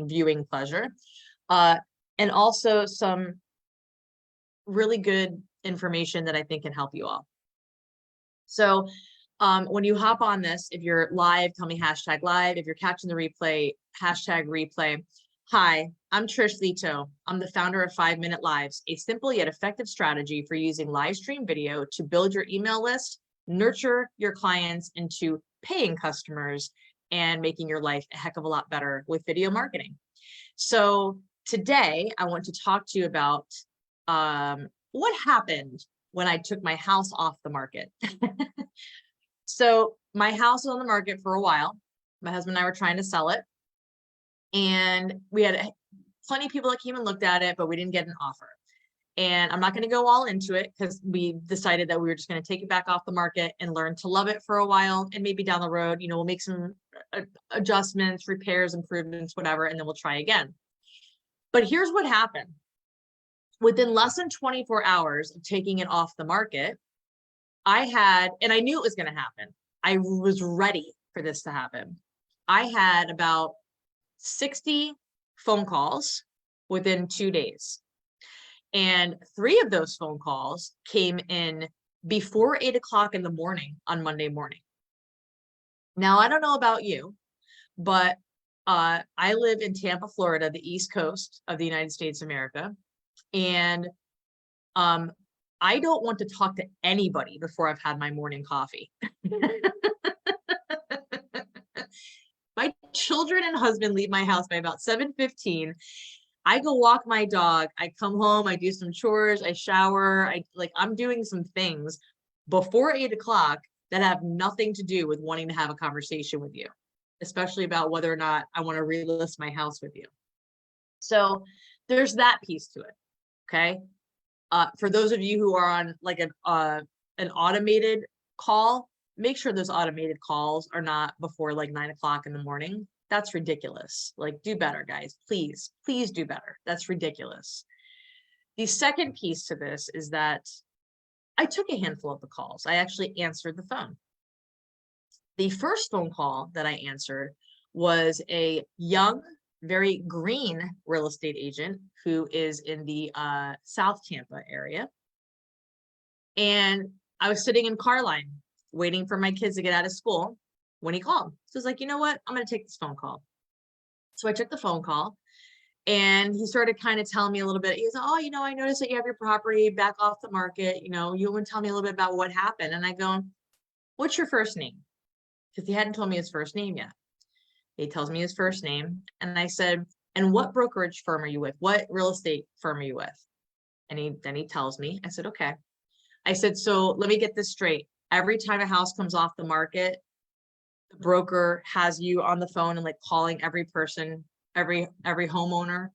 and viewing pleasure. And also some really good information that I think can help you all. So when you hop on this, if you're live, tell me hashtag live. If you're catching the replay, hashtag replay. Hi, I'm Trish Lito. I'm the founder of 5-Minute Lives, a simple yet effective strategy for using live stream video to build your email list, nurture your clients into paying customers, and making your life a heck of a lot better with video marketing. So today I want to talk to you about what happened when I took my house off the market. So my house was on the market for a while. My husband and I were trying to sell it. And we had plenty of people that came and looked at it, but we didn't get an offer. And I'm not going to go all into it because we decided that we were just going to take it back off the market and learn to love it for a while. And maybe down the road, you know, we'll make some adjustments, repairs, improvements, whatever, and then we'll try again. But here's what happened. Within less than 24 hours of taking it off the market, and I knew it was going to happen. I was ready for this to happen. I had about 60 phone calls within 2 days. And 3 of those phone calls came in before 8 o'clock in the morning on Monday morning. Now, I don't know about you, but I live in Tampa, Florida, the East Coast of the United States of America. And I don't want to talk to anybody before I've had my morning coffee. My children and husband leave my house by about 7:15. I go walk my dog. I come home, I do some chores, I shower. I'm doing some things before 8 o'clock that have nothing to do with wanting to have a conversation with you, especially about whether or not I want to relist my house with you. So there's that piece to it. Okay. For those of you who are on like an automated call, make sure those automated calls are not before like 9 o'clock in the morning. That's ridiculous. Like, do better, guys. Please do better. That's ridiculous. The second piece to this is that I took a handful of the calls. I actually answered the phone. The first phone call that I answered was a young, very green real estate agent who is in the South Tampa area. And I was sitting in car line waiting for my kids to get out of school when he called. So I was like, you know what? I'm going to take this phone call. So I took the phone call and he started kind of telling me a little bit. He was like, oh, you know, I noticed that you have your property back off the market. You know, you want to tell me a little bit about what happened? And I go, what's your first name? Because he hadn't told me his first name yet. He tells me his first name. And I said, and what brokerage firm are you with? What real estate firm are you with? And then he tells me. I said, okay. I said, so let me get this straight. Every time a house comes off the market, the broker has you on the phone and like calling every person, every homeowner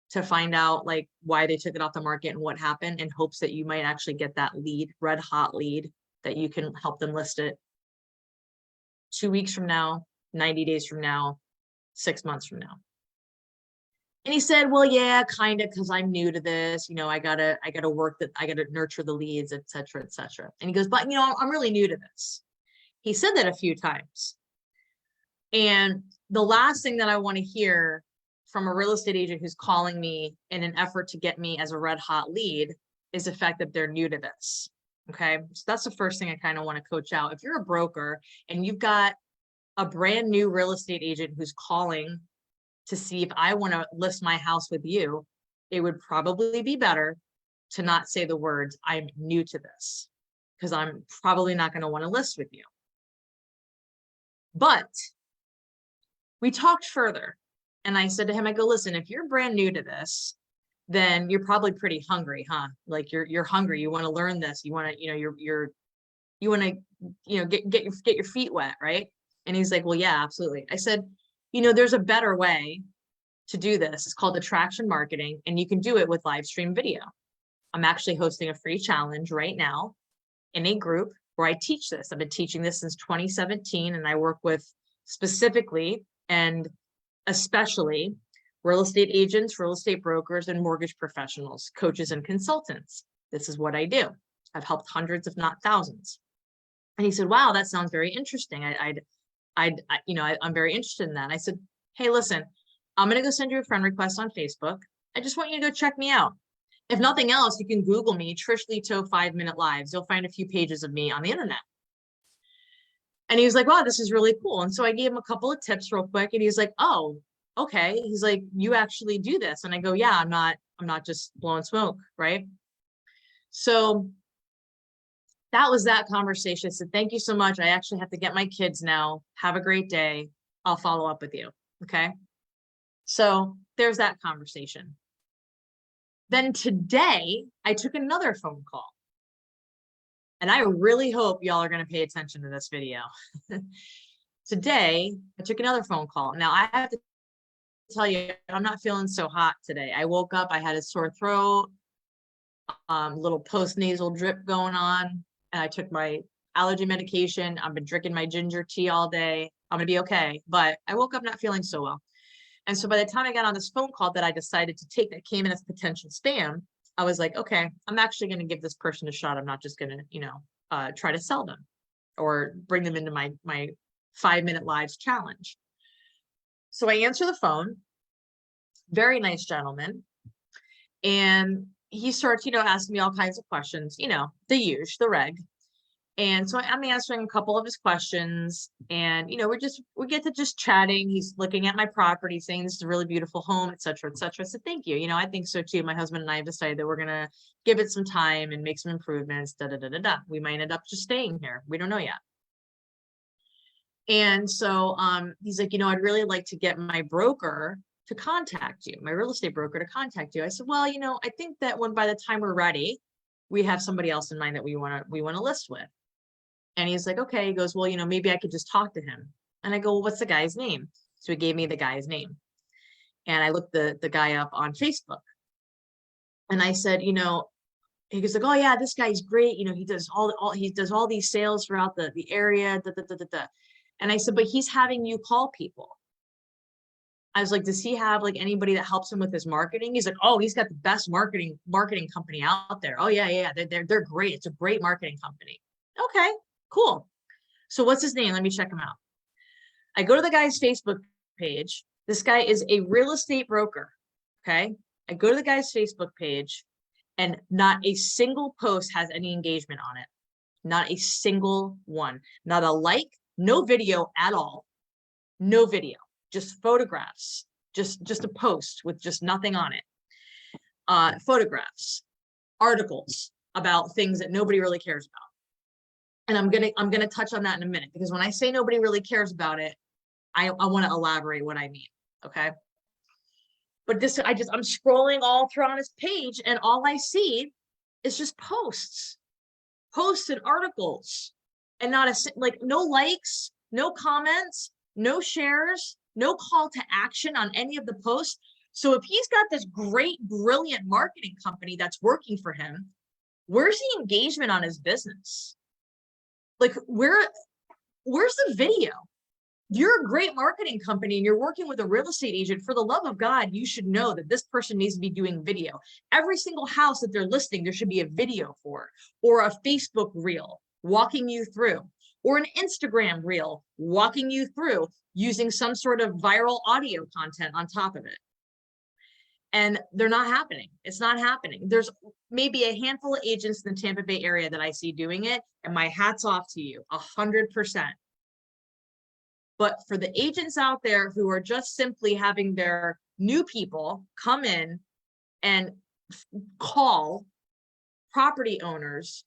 to find out like why they took it off the market and what happened, in hopes that you might actually get that lead, red hot lead, that you can help them list it 2 weeks from now, 90 days from now, 6 months from now. And he said, well, yeah, kind of, because I'm new to this, you know, I gotta work that, I gotta nurture the leads, et cetera, et cetera. And he goes, but you know, I'm really new to this. He said that a few times. And the last thing that I want to hear from a real estate agent who's calling me in an effort to get me as a red hot lead is the fact that they're new to this. Okay. So that's the first thing I kind of want to coach out. If you're a broker and you've got a brand new real estate agent who's calling to see if I want to list my house with you, it would probably be better to not say the words, I'm new to this, because I'm probably not going to want to list with you. But we talked further and I said to him, I go, listen, if you're brand new to this, then you're probably pretty hungry, huh? Like you're hungry. You want to learn this. You want to, you know, you want to, you know, get your feet wet. Right. And he's like, well, yeah, absolutely. I said, you know, there's a better way to do this. It's called attraction marketing, and you can do it with live stream video. I'm actually hosting a free challenge right now in a group where I teach this. I've been teaching this since 2017, and I work with specifically and especially real estate agents, real estate brokers, and mortgage professionals, coaches, and consultants. This is what I do. I've helped hundreds, if not thousands. And he said, wow, that sounds very interesting. I'm very interested in that. I said, hey, listen, I'm going to go send you a friend request on Facebook. I just want you to go check me out. If nothing else, you can Google me, Trish Lito 5-Minute Lives. You'll find a few pages of me on the internet. And he was like, wow, this is really cool. And so I gave him a couple of tips real quick. And he's like, oh, okay. He's like, you actually do this. And I go, yeah, I'm not just blowing smoke, right? So that was that conversation. I said, thank you so much. I actually have to get my kids now. Have a great day. I'll follow up with you. Okay. So there's that conversation. Then today I took another phone call. And I really hope y'all are going to pay attention to this video. Today, I took another phone call. Now, I have to tell you, I'm not feeling so hot today. I woke up, I had a sore throat, little post-nasal drip going on, and I took my allergy medication. I've been drinking my ginger tea all day. I'm going to be okay. But I woke up not feeling so well. And so by the time I got on this phone call that I decided to take that came in as potential spam, I was like, okay, I'm actually going to give this person a shot. I'm not just going to, try to sell them or bring them into my 5-minute lives challenge. So I answer the phone, very nice gentleman. And he starts, asking me all kinds of questions, the reg. And so I'm answering a couple of his questions, and, we get to just chatting. He's looking at my property saying, this is a really beautiful home, et cetera, et cetera. I said, thank you. I think so too. My husband and I have decided that we're going to give it some time and make some improvements, We might end up just staying here. We don't know yet. And so he's like, I'd really like to get my broker to contact you, my real estate broker to contact you. I said, well, I think that by the time we're ready, we have somebody else in mind that we want to list with. And he's like, okay. He goes, well, maybe I could just talk to him. And I go, well, what's the guy's name? So he gave me the guy's name. And I looked the guy up on Facebook. And I said, he goes like, oh yeah, this guy's great. He does all these sales throughout the area. And I said, but he's having you call people. I was like, does he have like anybody that helps him with his marketing? He's like, oh, he's got the best marketing company out there. Oh yeah. They're great. It's a great marketing company. Okay. Cool. So what's his name? Let me check him out. I go to the guy's Facebook page. This guy is a real estate broker. Okay. I go to the guy's Facebook page, and not a single post has any engagement on it. Not a single one. Not a like, no video at all. No video, just photographs, just a post with just nothing on it. Photographs, articles about things that nobody really cares about. And I'm gonna touch on that in a minute, because when I say nobody really cares about it, I want to elaborate what I mean. Okay. But I'm scrolling all through on his page, and all I see is just posts and articles, and no likes, no comments, no shares, no call to action on any of the posts. So if he's got this great, brilliant marketing company that's working for him, where's the engagement on his business? Like, where's the video? You're a great marketing company and you're working with a real estate agent. For the love of God, you should know that this person needs to be doing video. Every single house that they're listing, there should be a video for, or a Facebook reel walking you through, or an Instagram reel walking you through using some sort of viral audio content on top of it. And they're not happening. It's not happening. There's maybe a handful of agents in the Tampa Bay area that I see doing it, and my hat's off to you, 100%. But for the agents out there who are just simply having their new people come in and call property owners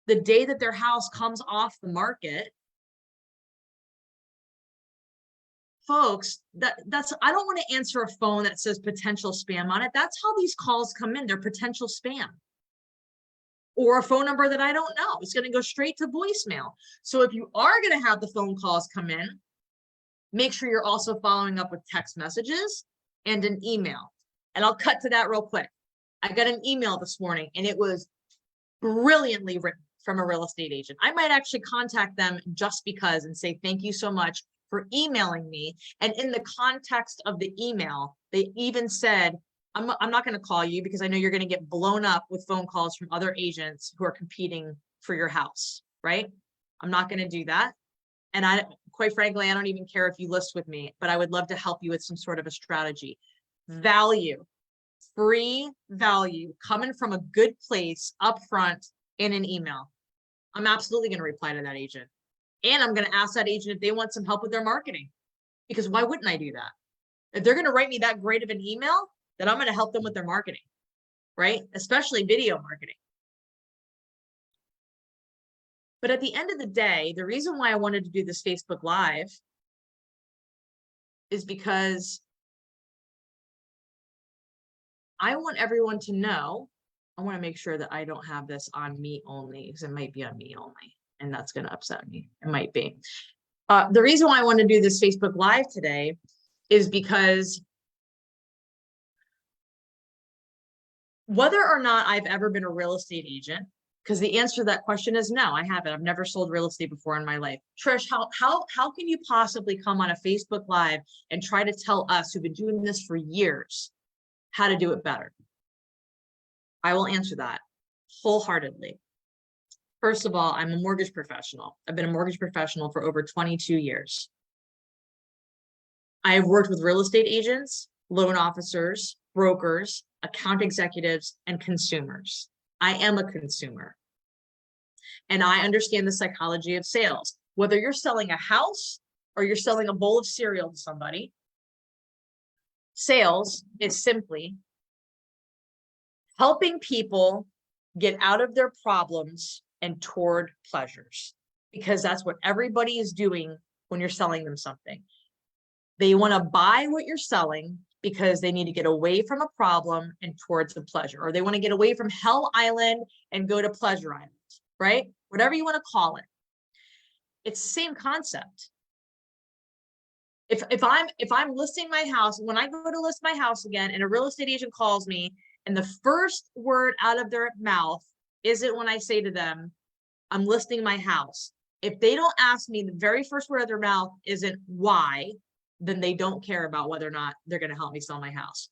the day that their house comes off the market, folks, that's I don't want to answer a phone that says potential spam on it. That's how these calls come in. They're potential spam. Or a phone number that I don't know. It's going to go straight to voicemail. So if you are going to have the phone calls come in, make sure you're also following up with text messages and an email. And I'll cut to that real quick. I got an email this morning, and it was brilliantly written from a real estate agent. I might actually contact them just because and say, thank you so much for emailing me. And in the context of the email, they even said, I'm not going to call you because I know you're going to get blown up with phone calls from other agents who are competing for your house, right? I'm not going to do that. And quite frankly, I don't even care if you list with me, but I would love to help you with some sort of a strategy. Value, free value coming from a good place upfront in an email. I'm absolutely going to reply to that agent. And I'm going to ask that agent if they want some help with their marketing, because why wouldn't I do that? If they're going to write me that great of an email, then I'm going to help them with their marketing, right? Especially video marketing. But at the end of the day, the reason why I wanted to do this Facebook Live is because I want everyone to know. I want to make sure that I don't have this on me only, because it might be on me only, and that's going to upset me. It might be. The reason why I want to do this Facebook Live today is because whether or not I've ever been a real estate agent, because the answer to that question is no, I haven't. I've never sold real estate before in my life. Trish, how can you possibly come on a Facebook Live and try to tell us who've been doing this for years how to do it better? I will answer that wholeheartedly. First of all, I'm a mortgage professional. I've been a mortgage professional for over 22 years. I have worked with real estate agents, loan officers, brokers, account executives, and consumers. I am a consumer. And I understand the psychology of sales. Whether you're selling a house or you're selling a bowl of cereal to somebody, sales is simply helping people get out of their problems and toward pleasures, because that's what everybody is doing when you're selling them something. They want to buy what you're selling because they need to get away from a problem and towards a pleasure, or they want to get away from Hell Island and go to Pleasure Island, right? Whatever you want to call it. It's the same concept. If I'm listing my house, when I go to list my house again and a real estate agent calls me and the first word out of their mouth isn't when I say to them, I'm listing my house. If they don't ask me, the very first word out of their mouth isn't why, then they don't care about whether or not they're going to help me sell my house.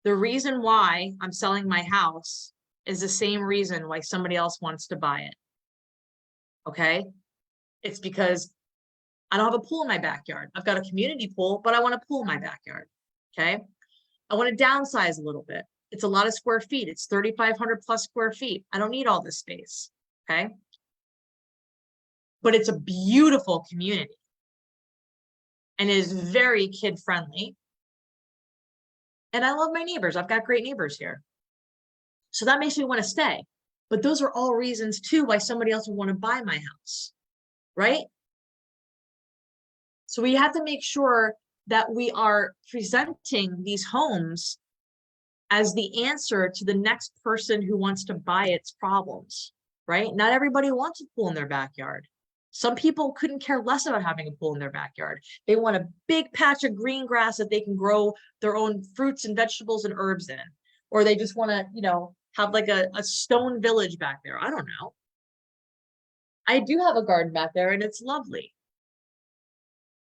The reason why I'm selling my house is the same reason why somebody else wants to buy it. Okay? It's because I don't have a pool in my backyard. I've got a community pool, but I want a pool in my backyard. Okay? I want to downsize a little bit. It's a lot of square feet. It's 3,500 plus square feet. I don't need all this space. Okay? But it's a beautiful community. And it is very kid friendly. And I love my neighbors. I've got great neighbors here. So that makes me want to stay. But those are all reasons too why somebody else would want to buy my house, right? So we have to make sure that we are presenting these homes as the answer to the next person who wants to buy its problems, right? Not everybody wants a pool in their backyard. Some people couldn't care less about having a pool in their backyard. They want a big patch of green grass that they can grow their own fruits and vegetables and herbs in. Or they just want to, you know, have like a stone village back there. I don't know. I do have a garden back there and it's lovely.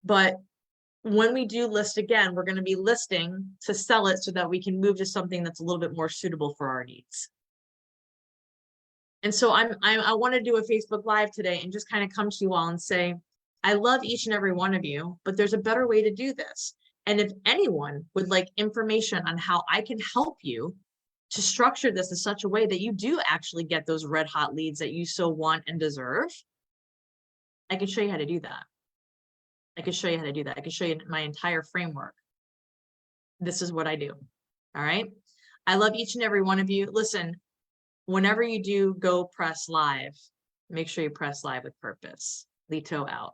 But when we do list again, we're going to be listing to sell it so that we can move to something that's a little bit more suitable for our needs. And so I want to do a Facebook Live today and just kind of come to you all and say, I love each and every one of you, but there's a better way to do this. And if anyone would like information on how I can help you to structure this in such a way that you do actually get those red hot leads that you so want and deserve, I can show you how to do that. I can show you how to do that. I can show you my entire framework. This is what I do. All right. I love each and every one of you. Listen, whenever you do go press live, make sure you press live with purpose. Lito out.